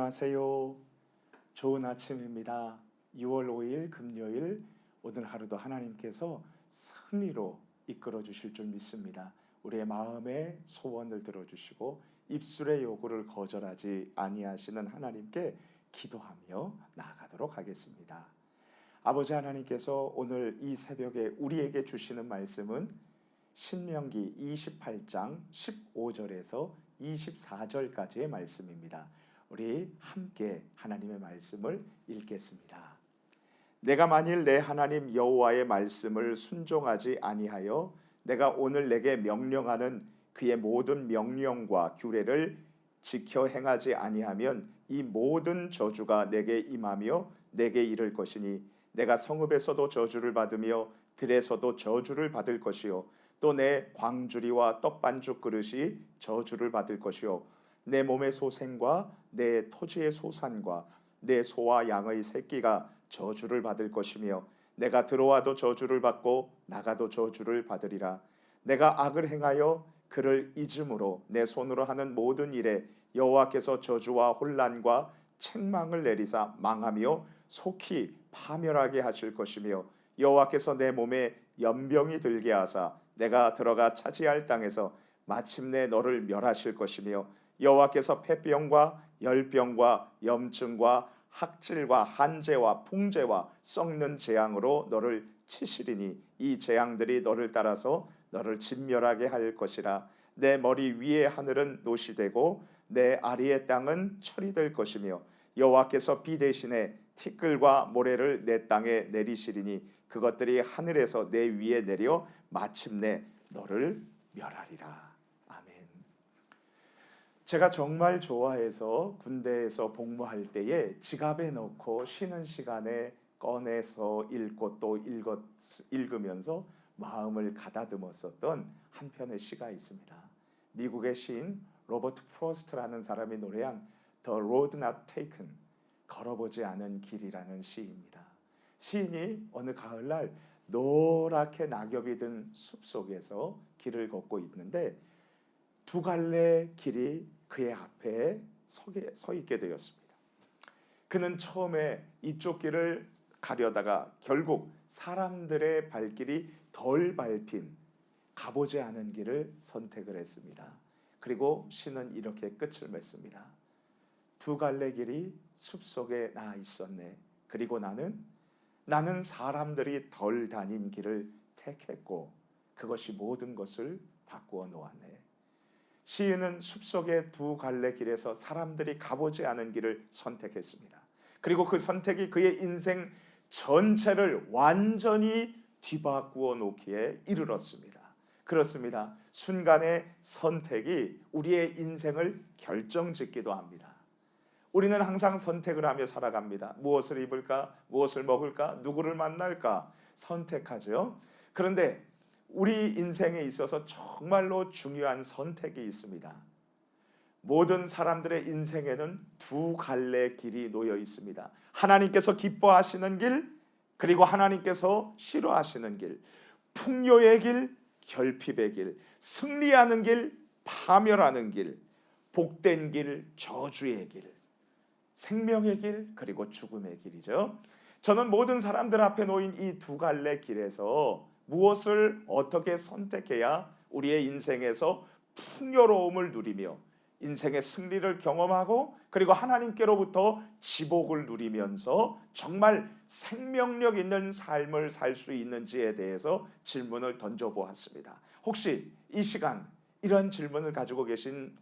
안녕하세요. 좋은 아침입니다. 6월 5일 금요일, 오늘 하루도 하나님께서 승리로 이끌어 주실 줄 믿습니다. 우리의 마음의 소원을 들어주시고 입술의 요구를 거절하지 아니하시는 하나님께 기도하며 나아가도록 하겠습니다. 아버지 하나님께서 오늘 이 새벽에 우리에게 주시는 말씀은 신명기 28장 15절에서 24절까지의 말씀입니다. 우리 함께 하나님의 말씀을 읽겠습니다. 내가 만일 내 하나님 여호와의 말씀을 순종하지 아니하여 내가 오늘 내게 명령하는 그의 모든 명령과 규례를 지켜 행하지 아니하면 이 모든 저주가 내게 임하며 내게 이를 것이니 내가 성읍에서도 저주를 받으며 들에서도 저주를 받을 것이요 또 내 광주리와 떡반죽 그릇이 저주를 받을 것이요 내 몸의 소생과 내 토지의 소산과 내 소와 양의 새끼가 저주를 받을 것이며 내가 들어와도 저주를 받고 나가도 저주를 받으리라. 내가 악을 행하여 그를 잊음으로 내 손으로 하는 모든 일에 여호와께서 저주와 혼란과 책망을 내리사 망하며 속히 파멸하게 하실 것이며 여호와께서 내 몸에 연병이 들게 하사 내가 들어가 차지할 땅에서 마침내 너를 멸하실 것이며 여호와께서 폐병과 열병과 염증과 학질과 한재와 풍재와 썩는 재앙으로 너를 치시리니 이 재앙들이 너를 따라서 너를 진멸하게 할 것이라. 내 머리 위의 하늘은 노시 되고 내 아래의 땅은 철이 될 것이며 여호와께서 비 대신에 티끌과 모래를 내 땅에 내리시리니 그것들이 하늘에서 내 위에 내려 마침내 너를 멸하리라. 제가 정말 좋아해서 군대에서 복무할 때에 지갑에 넣고 쉬는 시간에 꺼내서 읽고 또 읽으면서 마음을 가다듬었었던 한 편의 시가 있습니다. 미국의 시인 로버트 프로스트라는 사람이 노래한 The Road Not Taken, 걸어보지 않은 길이라는 시입니다. 시인이 어느 가을날 노랗게 낙엽이 든 숲속에서 길을 걷고 있는데 두 갈래 길이 그의 앞에 서 있게 되었습니다. 그는 처음에 이쪽 길을 가려다가 결국 사람들의 발길이 덜 밟힌 가보지 않은 길을 선택을 했습니다. 그리고 시는 이렇게 끝을 맺습니다. 두 갈래 길이 숲속에 나 있었네. 그리고 나는 사람들이 덜 다닌 길을 택했고 그것이 모든 것을 바꾸어 놓았네. 시인은 숲속의 두 갈래 길에서 사람들이 가보지 않은 길을 선택했습니다. 그리고 그 선택이 그의 인생 전체를 완전히 뒤바꾸어 놓기에 이르렀습니다. 그렇습니다. 순간의 선택이 우리의 인생을 결정짓기도 합니다. 우리는 항상 선택을 하며 살아갑니다. 무엇을 입을까? 무엇을 먹을까? 누구를 만날까? 선택하죠. 그런데 우리 인생에 있어서 정말로 중요한 선택이 있습니다. 모든 사람들의 인생에는 두 갈래 길이 놓여 있습니다. 하나님께서 기뻐하시는 길, 그리고 하나님께서 싫어하시는 길, 풍요의 길, 결핍의 길, 승리하는 길, 파멸하는 길, 복된 길, 저주의 길, 생명의 길, 그리고 죽음의 길이죠. 저는 모든 사람들 앞에 놓인 이 두 갈래 길에서 무엇을 어떻게 선택해야 우리의 인생에서 풍요로움을 누리며 인생의 승리를 경험하고 그리고 하나님께로부터 지복을 누리면서 정말 생명력 있는 삶을 살 수 있는지에 대해서 질문을 던져보았습니다. 혹시 이 시간 이런 질문을 가지고 계신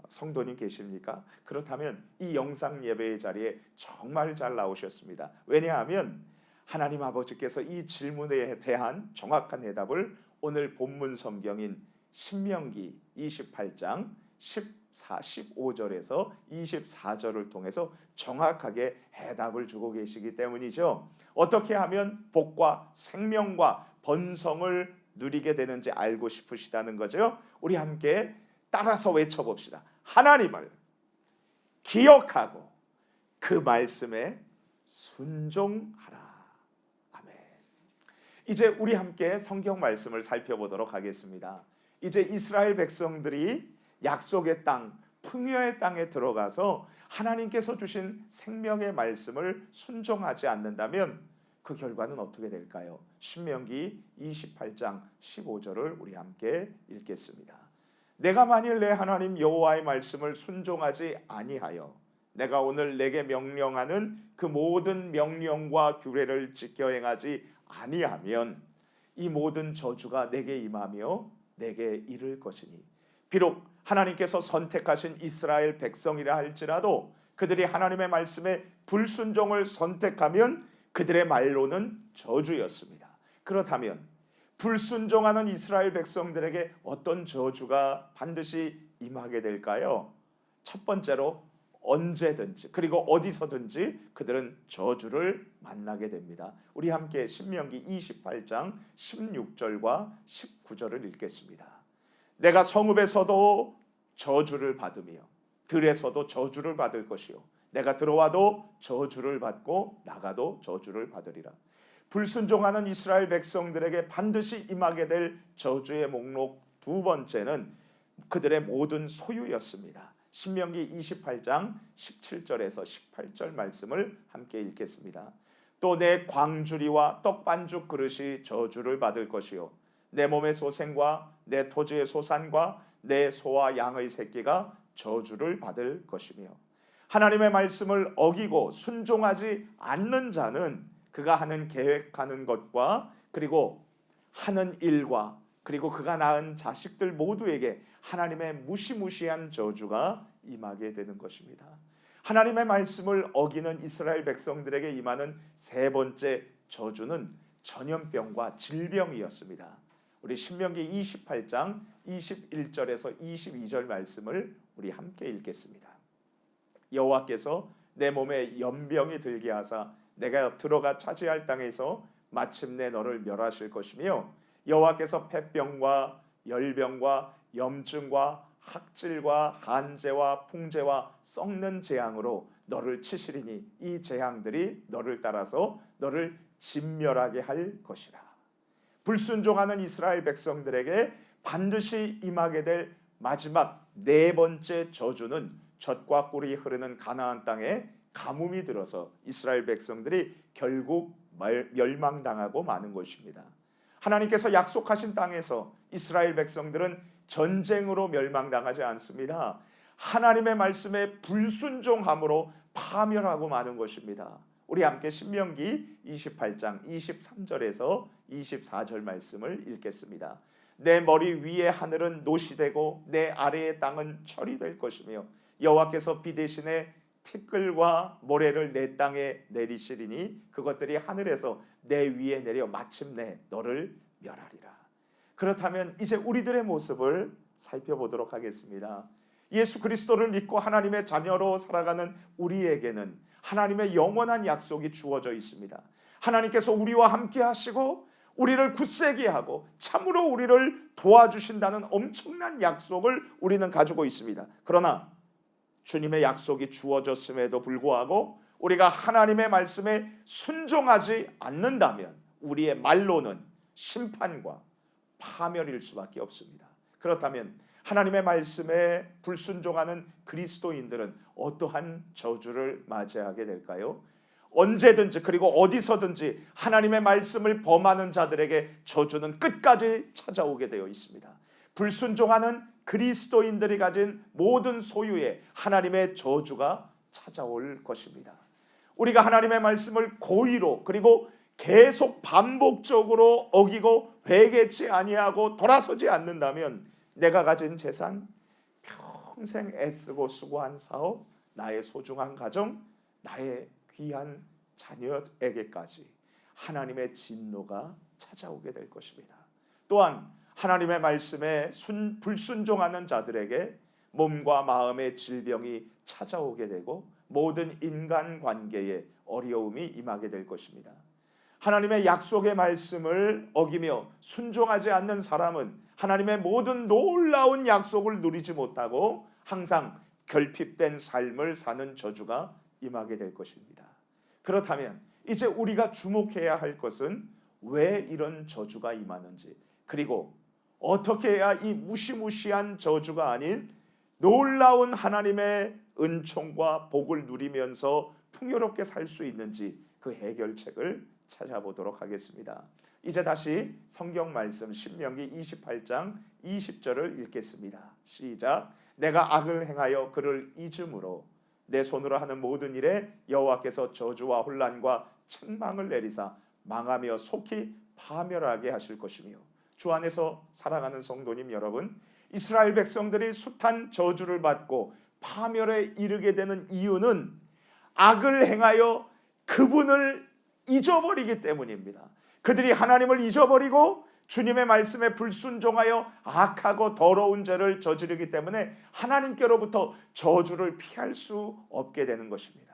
성도님 계십니까? 그렇다면 이 영상 예배의 자리에 정말 잘 나오셨습니다. 왜냐하면 하나님 아버지께서 이 질문에 대한 정확한 해답을 오늘 본문 성경인 신명기 28장 15절에서 24절을 통해서 정확하게 해답을 주고 계시기 때문이죠. 어떻게 하면 복과 생명과 번성을 누리게 되는지 알고 싶으시다는 거죠. 우리 함께 따라서 외쳐봅시다. 하나님을 기억하고 그 말씀에 순종하라. 이제 우리 함께 성경 말씀을 살펴보도록 하겠습니다. 이제 이스라엘 백성들이 약속의 땅, 풍요의 땅에 들어가서 하나님께서 주신 생명의 말씀을 순종하지 않는다면 그 결과는 어떻게 될까요? 신명기 28장 15절을 우리 함께 읽겠습니다. 내가 만일 내 하나님 여호와의 말씀을 순종하지 아니하여 내가 오늘 내게 명령하는 그 모든 명령과 규례를 지켜 행하지 아니하면 이 모든 저주가 내게 임하며 내게 이를 것이니 비록 하나님께서 선택하신 이스라엘 백성이라 할지라도 그들이 하나님의 말씀에 불순종을 선택하면 그들의 말로는 저주였습니다. 그렇다면 불순종하는 이스라엘 백성들에게 어떤 저주가 반드시 임하게 될까요? 첫 번째로 언제든지 그리고 어디서든지 그들은 저주를 만나게 됩니다. 우리 함께 신명기 28장 16절과 19절을 읽겠습니다. 내가 성읍에서도 저주를 받으며 들에서도 저주를 받을 것이요 내가 들어와도 저주를 받고 나가도 저주를 받으리라. 불순종하는 이스라엘 백성들에게 반드시 임하게 될 저주의 목록 두 번째는 그들의 모든 소유였습니다. 신명기 28장 17절에서 18절 말씀을 함께 읽겠습니다. 또 내 광주리와 떡반죽 그릇이 저주를 받을 것이요 내 몸의 소생과 내 토지의 소산과 내 소와 양의 새끼가 저주를 받을 것이며 하나님의 말씀을 어기고 순종하지 않는 자는 그가 하는 계획하는 것과 그리고 하는 일과 그리고 그가 낳은 자식들 모두에게 하나님의 무시무시한 저주가 임하게 되는 것입니다. 하나님의 말씀을 어기는 이스라엘 백성들에게 임하는 세 번째 저주는 전염병과 질병이었습니다. 우리 신명기 28장 21절에서 22절 말씀을 우리 함께 읽겠습니다. 여호와께서 내 몸에 연병이 들게 하사 내가 들어가 차지할 땅에서 마침내 너를 멸하실 것이며 여호와께서 폐병과 열병과 염증과 학질과 한재와 풍재와 썩는 재앙으로 너를 치시리니 이 재앙들이 너를 따라서 너를 진멸하게 할 것이라. 불순종하는 이스라엘 백성들에게 반드시 임하게 될 마지막 네 번째 저주는 젖과 꿀이 흐르는 가나안 땅에 가뭄이 들어서 이스라엘 백성들이 결국 멸망당하고 마는 것입니다. 하나님께서 약속하신 땅에서 이스라엘 백성들은 전쟁으로 멸망당하지 않습니다. 하나님의 말씀에 불순종함으로 파멸하고 마는 것입니다. 우리 함께 신명기 28장 23절에서 24절 말씀을 읽겠습니다. 내 머리 위에 하늘은 노시 되고 내 아래의 땅은 철이 될 것이며 여호와께서 비 대신에 티끌과 모래를 내 땅에 내리시리니 그것들이 하늘에서 내 위에 내려 마침내 너를 멸하리라. 그렇다면 이제 우리들의 모습을 살펴보도록 하겠습니다. 예수 그리스도를 믿고 하나님의 자녀로 살아가는 우리에게는 하나님의 영원한 약속이 주어져 있습니다. 하나님께서 우리와 함께 하시고 우리를 굳세게 하고 참으로 우리를 도와주신다는 엄청난 약속을 우리는 가지고 있습니다. 그러나 주님의 약속이 주어졌음에도 불구하고 우리가 하나님의 말씀에 순종하지 않는다면 우리의 말로는 심판과 파멸일 수밖에 없습니다. 그렇다면 하나님의 말씀에 불순종하는 그리스도인들은 어떠한 저주를 맞이하게 될까요? 언제든지 그리고 어디서든지 하나님의 말씀을 범하는 자들에게 저주는 끝까지 찾아오게 되어 있습니다. 불순종하는 그리스도인들이 가진 모든 소유에 하나님의 저주가 찾아올 것입니다. 우리가 하나님의 말씀을 고의로 그리고 계속 반복적으로 어기고 회개치 아니하고 돌아서지 않는다면 내가 가진 재산, 평생 애쓰고 수고한 사업, 나의 소중한 가정, 나의 귀한 자녀에게까지 하나님의 진노가 찾아오게 될 것입니다. 또한 하나님의 말씀에 불순종하는 자들에게 몸과 마음의 질병이 찾아오게 되고 모든 인간관계에 어려움이 임하게 될 것입니다. 하나님의 약속의 말씀을 어기며 순종하지 않는 사람은 하나님의 모든 놀라운 약속을 누리지 못하고 항상 결핍된 삶을 사는 저주가 임하게 될 것입니다. 그렇다면 이제 우리가 주목해야 할 것은 왜 이런 저주가 임하는지, 그리고 어떻게 해야 이 무시무시한 저주가 아닌 놀라운 하나님의 은총과 복을 누리면서 풍요롭게 살 수 있는지 그 해결책을 찾아보도록 하겠습니다. 이제 다시 성경 말씀 신명기 28장 20절을 읽겠습니다. 시작. 내가 악을 행하여 그를 잊음으로 내 손으로 하는 모든 일에 여호와께서 저주와 혼란과 책망을 내리사 망하며 속히 파멸하게 하실 것이며. 주 안에서 살아가는 성도님 여러분, 이스라엘 백성들이 숱한 저주를 받고 파멸에 이르게 되는 이유는 악을 행하여 그분을 잊어버리기 때문입니다. 그들이 하나님을 잊어버리고 주님의 말씀에 불순종하여 악하고 더러운 죄를 저지르기 때문에 하나님께로부터 저주를 피할 수 없게 되는 것입니다.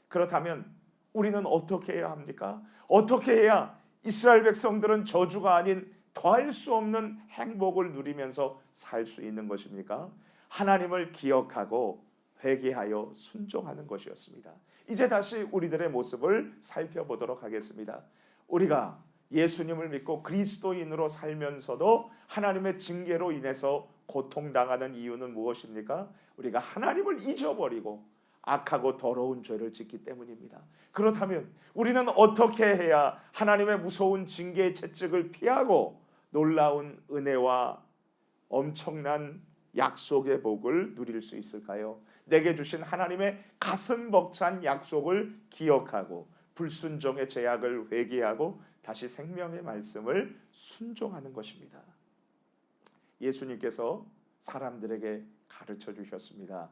그렇다면 우리는 어떻게 해야 합니까? 어떻게 해야 이스라엘 백성들은 저주가 아닌 더할 수 없는 행복을 누리면서 살 수 있는 것입니까? 하나님을 기억하고 회개하여 순종하는 것이었습니다. 이제 다시 우리들의 모습을 살펴보도록 하겠습니다. 우리가 예수님을 믿고 그리스도인으로 살면서도 하나님의 징계로 인해서 고통당하는 이유는 무엇입니까? 우리가 하나님을 잊어버리고 악하고 더러운 죄를 짓기 때문입니다. 그렇다면 우리는 어떻게 해야 하나님의 무서운 징계의 채찍을 피하고 놀라운 은혜와 엄청난 약속의 복을 누릴 수 있을까요? 내게 주신 하나님의 가슴 벅찬 약속을 기억하고 불순종의 죄악을 회개하고 다시 생명의 말씀을 순종하는 것입니다. 예수님께서 사람들에게 가르쳐 주셨습니다.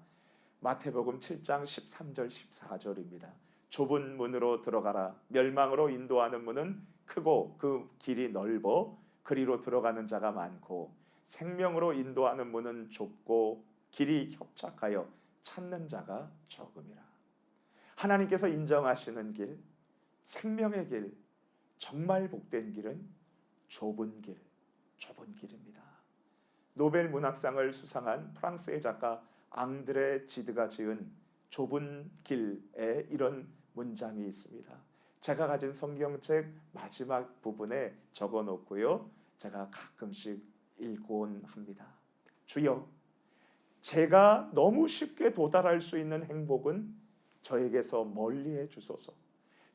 마태복음 7장 13절 14절입니다. 좁은 문으로 들어가라. 멸망으로 인도하는 문은 크고 그 길이 넓어 그리로 들어가는 자가 많고 생명으로 인도하는 문은 좁고 길이 협착하여 찾는 자가 적음이라. 하나님께서 인정하시는 길, 생명의 길, 정말 복된 길은 좁은 길입니다. 노벨 문학상을 수상한 프랑스의 작가 앙드레 지드가 지은 좁은 길에 이런 문장이 있습니다. 제가 가진 성경책 마지막 부분에 적어 놓고요, 제가 가끔씩 읽곤 합니다. 주여, 제가 너무 쉽게 도달할 수 있는 행복은 저에게서 멀리해 주소서.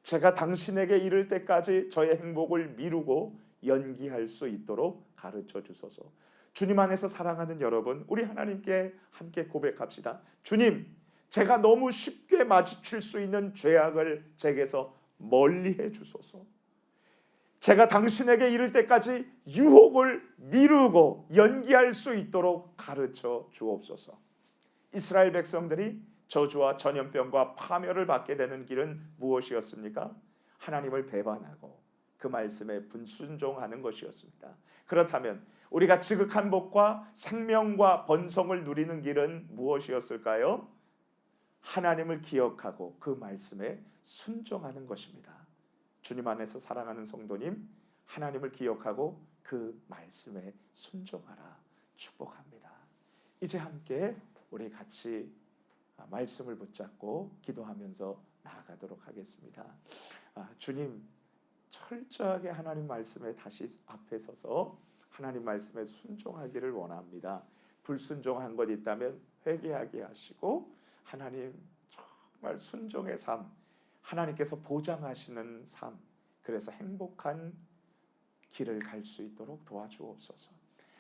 제가 당신에게 이를 때까지 저의 행복을 미루고 연기할 수 있도록 가르쳐 주소서. 주님 안에서 사랑하는 여러분, 우리 하나님께 함께 고백합시다. 주님, 제가 너무 쉽게 마주칠 수 있는 죄악을 제게서 멀리해 주소서. 제가 당신에게 이를 때까지 유혹을 미루고 연기할 수 있도록 가르쳐 주옵소서. 이스라엘 백성들이 저주와 전염병과 파멸을 받게 되는 길은 무엇이었습니까? 하나님을 배반하고 그 말씀에 불순종하는 것이었습니다. 그렇다면 우리가 지극한 복과 생명과 번성을 누리는 길은 무엇이었을까요? 하나님을 기억하고 그 말씀에 순종하는 것입니다. 주님 안에서 사랑하는 성도님, 하나님을 기억하고 그 말씀에 순종하라 축복합니다. 이제 함께 우리 같이 말씀을 붙잡고 기도하면서 나아가도록 하겠습니다. 주님, 철저하게 하나님 말씀에 다시 앞에 서서 하나님 말씀에 순종하기를 원합니다. 불순종한 것 있다면 회개하게 하시고 하나님 정말 순종의 삶, 하나님께서 보장하시는 삶, 그래서 행복한 길을 갈 수 있도록 도와주옵소서.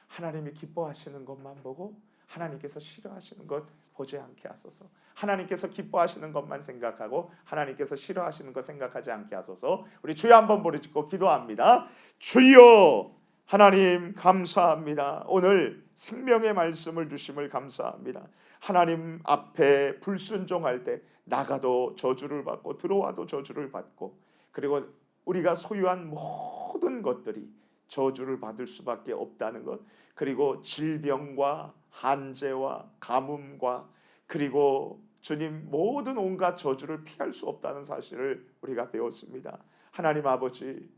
하나님이 기뻐하시는 것만 보고 하나님께서 싫어하시는 것 보지 않게 하소서. 하나님께서 기뻐하시는 것만 생각하고 하나님께서 싫어하시는 것 생각하지 않게 하소서. 우리 주여 한번 부르짖고 기도합니다. 주여, 하나님 감사합니다. 오늘 생명의 말씀을 주심을 감사합니다. 하나님 앞에 불순종할 때 나가도 저주를 받고 들어와도 저주를 받고, 그리고 우리가 소유한 모든 것들이 저주를 받을 수밖에 없다는 것, 그리고 질병과 한재와 가뭄과 그리고 주님 모든 온갖 저주를 피할 수 없다는 사실을 우리가 배웠습니다. 하나님 아버지,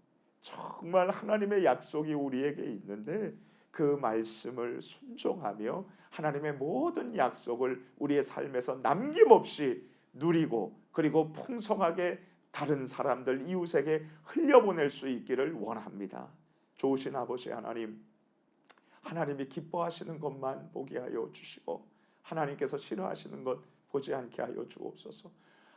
정말 하나님의 약속이 우리에게 있는데 그 말씀을 순종하며 하나님의 모든 약속을 우리의 삶에서 남김없이 누리고 그리고 풍성하게 다른 사람들 이웃에게 흘려보낼 수 있기를 원합니다. 좋으신 아버지 하나님, 하나님이 기뻐하시는 것만 보게 하여 주시고 하나님께서 싫어하시는 것 보지 않게 하여 주옵소서.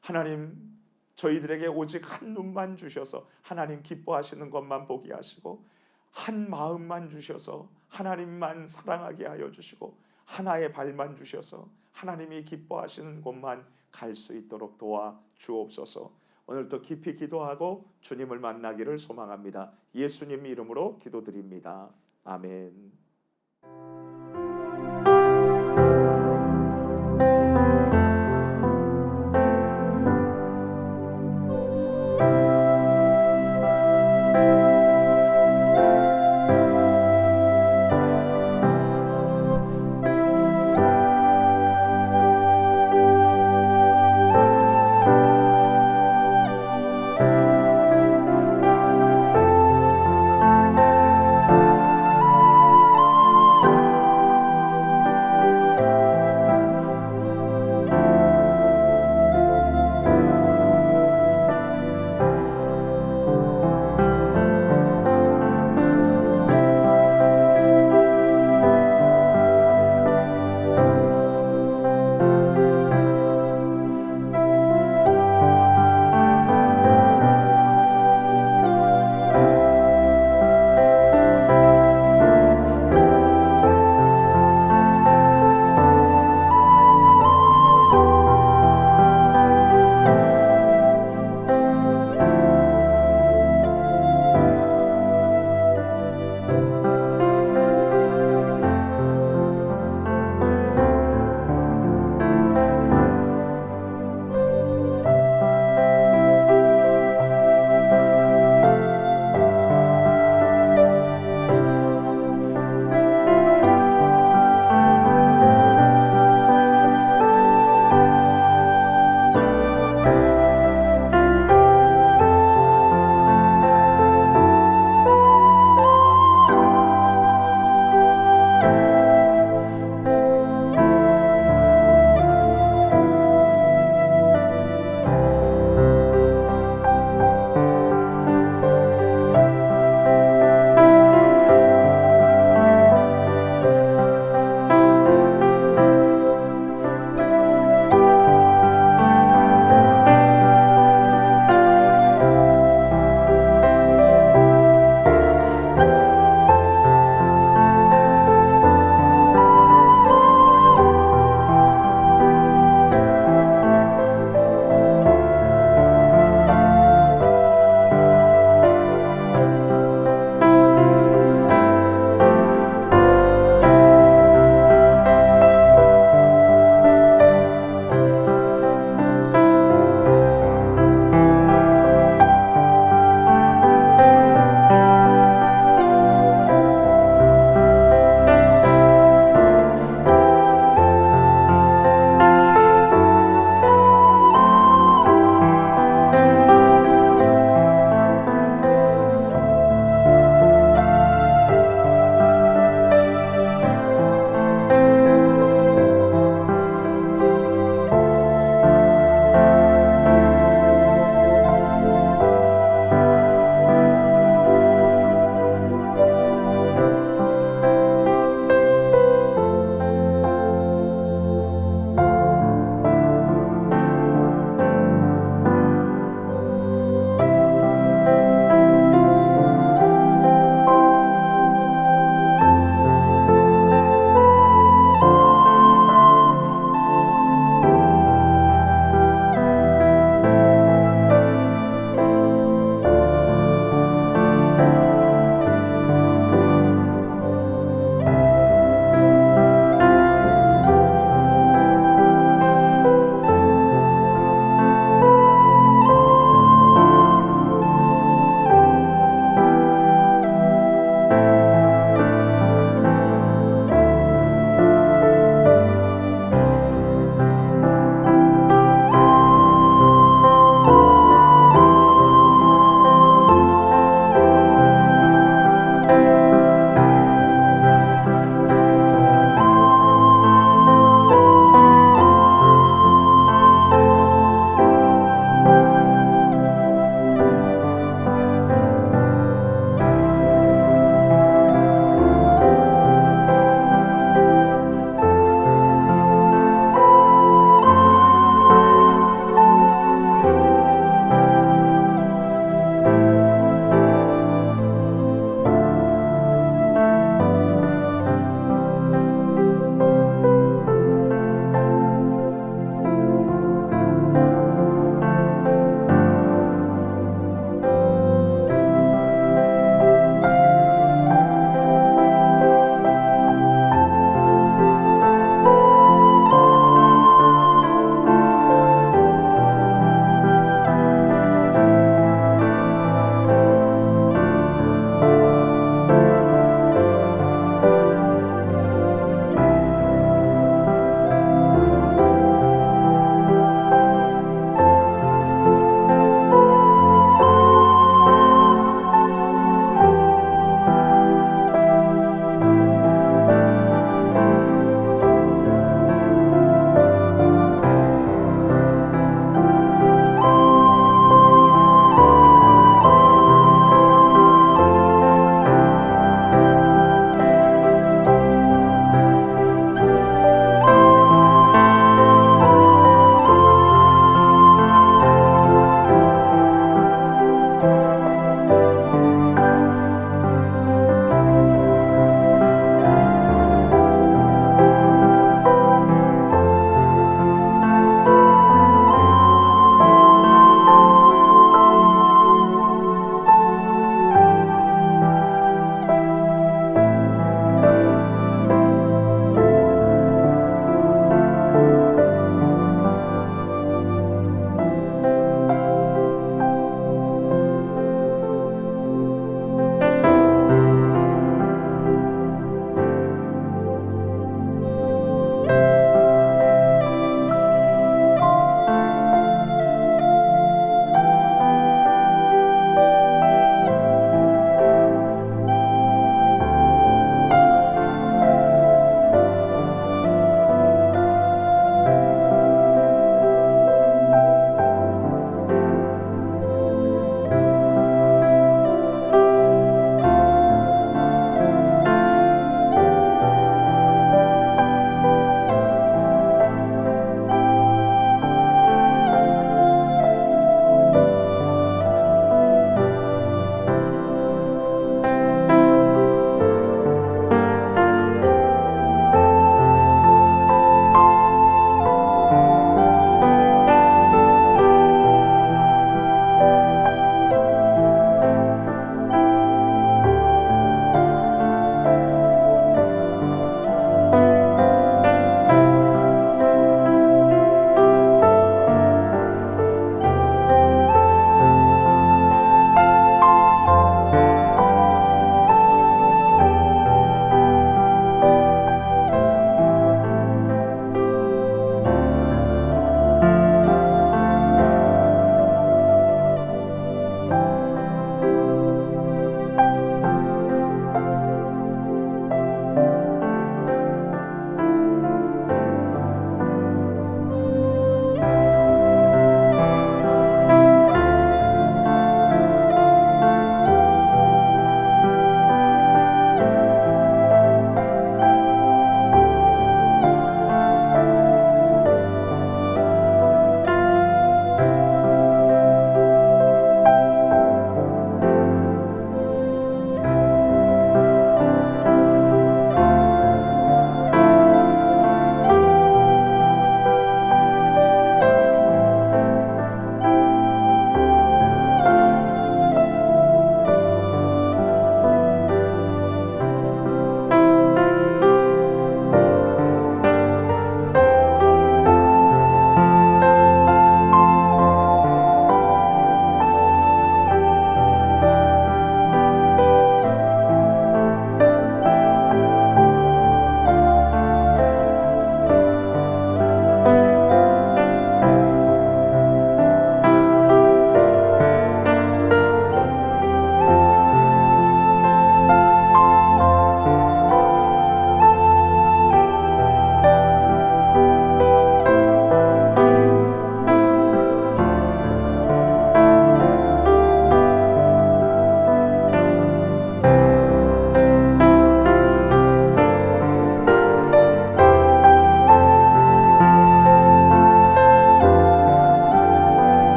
하나님, 저희들에게 오직 한 눈만 주셔서 하나님 기뻐하시는 것만 보게 하시고, 한 마음만 주셔서 하나님만 사랑하게 하여 주시고, 하나의 발만 주셔서 하나님이 기뻐하시는 곳만 갈 수 있도록 도와 주옵소서. 오늘도 깊이 기도하고 주님을 만나기를 소망합니다. 예수님 이름으로 기도드립니다. 아멘.